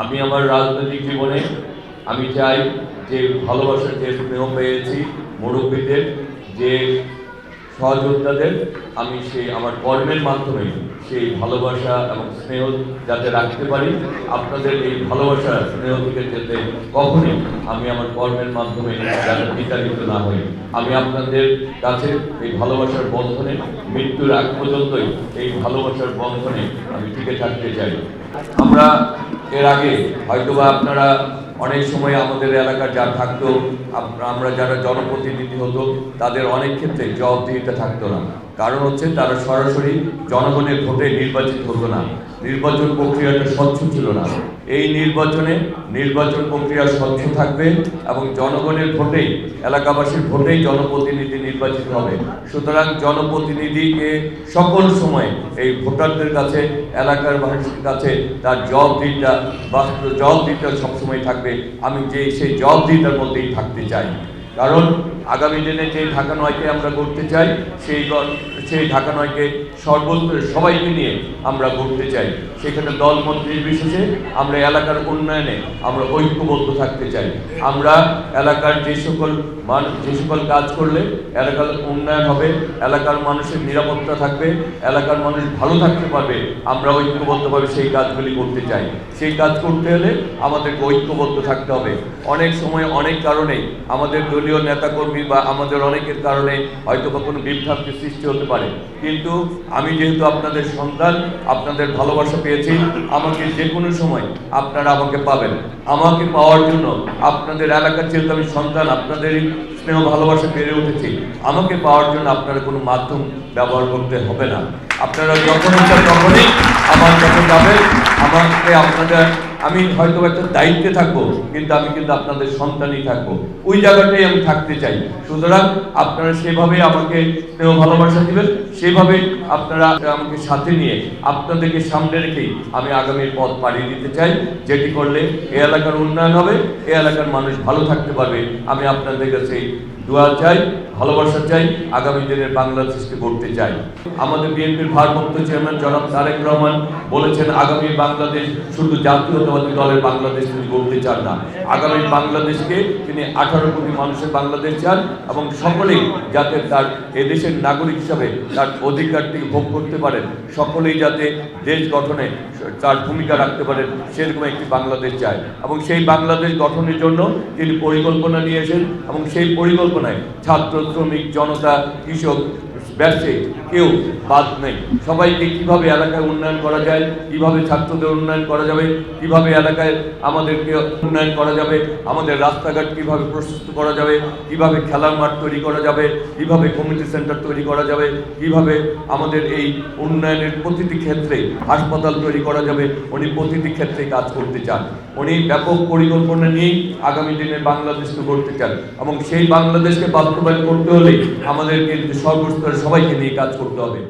আমি আমার রাজনৈতিক জীবনে আমি চাই যে ভালোবাসার যে স্নেহ পেয়েছি মুরব্বীদের, যে সহযোদ্ধাদের, আমি সেই আমার কর্মের মাধ্যমে সেই ভালোবাসা এবং স্নেহ যাতে রাখতে পারি। আপনাদের এই ভালোবাসা স্নেহ থেকে যেতে কখনই আমি আমার কর্মের মাধ্যমে যাতে বিতাড়িত না হই। আমি আপনাদের কাছে এই ভালোবাসার বন্ধনে মৃত্যুর আগ পর্যন্তই এই ভালোবাসার বন্ধনে আমি টিকে থাকতে চাই। আমরা এর আগে হয়তোবা আপনারা অনেক সময় আমাদের এলাকার যা থাকতো, আমরা যারা জনপ্রতিনিধি হতো তাদের অনেক ক্ষেত্রে জবাবদিহিতা থাকতো না। কারণ হচ্ছে তারা সরাসরি জনগণের ভোটে নির্বাচিত হতো না, নির্বাচন প্রক্রিয়াটা স্বচ্ছ ছিল না। এই নির্বাচন প্রক্রিয়া স্বচ্ছ থাকবে এবং জনগণের ভোটেই, এলাকাবাসীর ভোটেই জনপ্রতিনিধি নির্বাচিত হবে। সুতরাং জনপ্রতিনিধিকে সকল সময় এই ভোটারদের কাছে, এলাকার মানুষের কাছে তার জবাবদিহিতা সবসময় থাকবে। আমি সেই জবাবদিহিতার মধ্যেই থাকতে চাই। কারণ আগামী দিনে যে ঢাকা নয়কে আমরা করতে চাই, সেই ঢাকা নয়কে সর্বস্তরে সবাইকে নিয়ে আমরা করতে চাই। সেখানে দলমত নির্বিশেষে আমরা এলাকার উন্নয়নে আমরা ঐক্যবদ্ধ থাকতে চাই। আমরা এলাকার যে সকল কাজ করলে এলাকার উন্নয়ন হবে, এলাকার মানুষের নিরাপত্তা থাকবে, এলাকার মানুষ ভালো থাকতে পারবে, আমরা ঐক্যবদ্ধভাবে সেই কাজগুলি করতে চাই। সেই কাজ করতে হলে আমাদেরকে ঐক্যবদ্ধ থাকতে হবে। অনেক সময় অনেক কারণেই আমাদের দলীয় নেতাকর্মী বা আমাদের অনেকের কারণে হয়তো বা কোনো বিভ্রান্তির সৃষ্টি হতে পারে, কিন্তু আমি যেহেতু আপনাদের সন্তান, আপনাদের ভালোবাসা পেয়েছি, আমাকে যে কোনো সময় আপনারা আমাকে পাবেন। আমাকে পাওয়ার জন্য আপনাদের এলাকার যেহেতু আমি সন্তান, আপনাদেরই স্নেহ ভালোবাসা বেড়ে উঠেছি, আমাকে পাওয়ার জন্য আপনারা কোনো মাধ্যম ব্যবহার করতে হবে না। আপনারা যখন ইচ্ছা তখনই আমার কাছে যাবেন। আমি হয়তো একটা দায়িত্বে থাকবো, কিন্তু আমি কিন্তু আপনাদের সন্তানই থাকবো, ওই জায়গাটাই আমি থাকতে চাই। সুতরাং আপনারা সেভাবে আমাকে স্নেহ ভালোবাসা দিবেন, সেভাবে আপনারা আমাকে সাথে নিয়ে আপনাদেরকে সামনে রেখেই আমি আগামীর পথ পাড়ি দিতে চাই, যেটি করলে এই এলাকার উন্নয়ন হবে, এই এলাকার মানুষ ভালো থাকতে পারবে। আমি আপনাদের কাছে দোয়া চাই, ভালোবাসা চাই, আগামী দিনের বাংলাদেশকে গড়তে চাই। আমাদের বিএনপির ভারপ্রাপ্ত চেয়ারম্যান জনাব তারেক রহমান বলেছেন, আগামী বাংলাদেশ শুধু জাতীয়তাবাদী দলের বাংলাদেশ তিনি গড়তে চান না, আগামী বাংলাদেশকে তিনি 18 কোটি মানুষের বাংলাদেশ চান এবং সকলেই যাতে তার এদেশের নাগরিক হিসাবে তার অধিকারটি ভোগ করতে পারেন, সকলেই যাতে দেশ গঠনে তার ভূমিকা রাখতে পারেন, সেরকম একটি বাংলাদেশ চায়। এবং সেই বাংলাদেশ গঠনের জন্য তিনি পরিকল্পনা নিয়ে এসেছেন এবং সেই পরিকল্পনায় ছাত্র, শ্রমিক, জনতা, কৃষক, ব্যবসায়ী কেউ বাদ নেই। সবাইকে কিভাবে এলাকায় উন্নয়ন করা যায়, কিভাবে ছাত্রদের উন্নয়ন করা যাবে, কিভাবে এলাকায় আমাদেরকে উন্নয়ন করা যাবে, আমাদের রাস্তাঘাট কিভাবে প্রশস্ত করা যাবে, কিভাবে খেলার মাঠ তৈরি করা যাবে, কিভাবে কমিউনিটি সেন্টার তৈরি করা যাবে, কিভাবে আমাদের এই উন্নয়নের প্রতিটি ক্ষেত্রে হাসপাতাল তৈরি করা যাবে, উনি প্রতিটি ক্ষেত্রে কাজ করতে চান। উনি ব্যাপক পরিকল্পনা নিয়েই আগামী দিনে বাংলাদেশকে গড়তে চান এবং সেই বাংলাদেশকে বাস্তবায়ন করতে হলে আমাদেরকে সর্বস্তরে সবাইকে নিয়ে কাজ করতে হবে।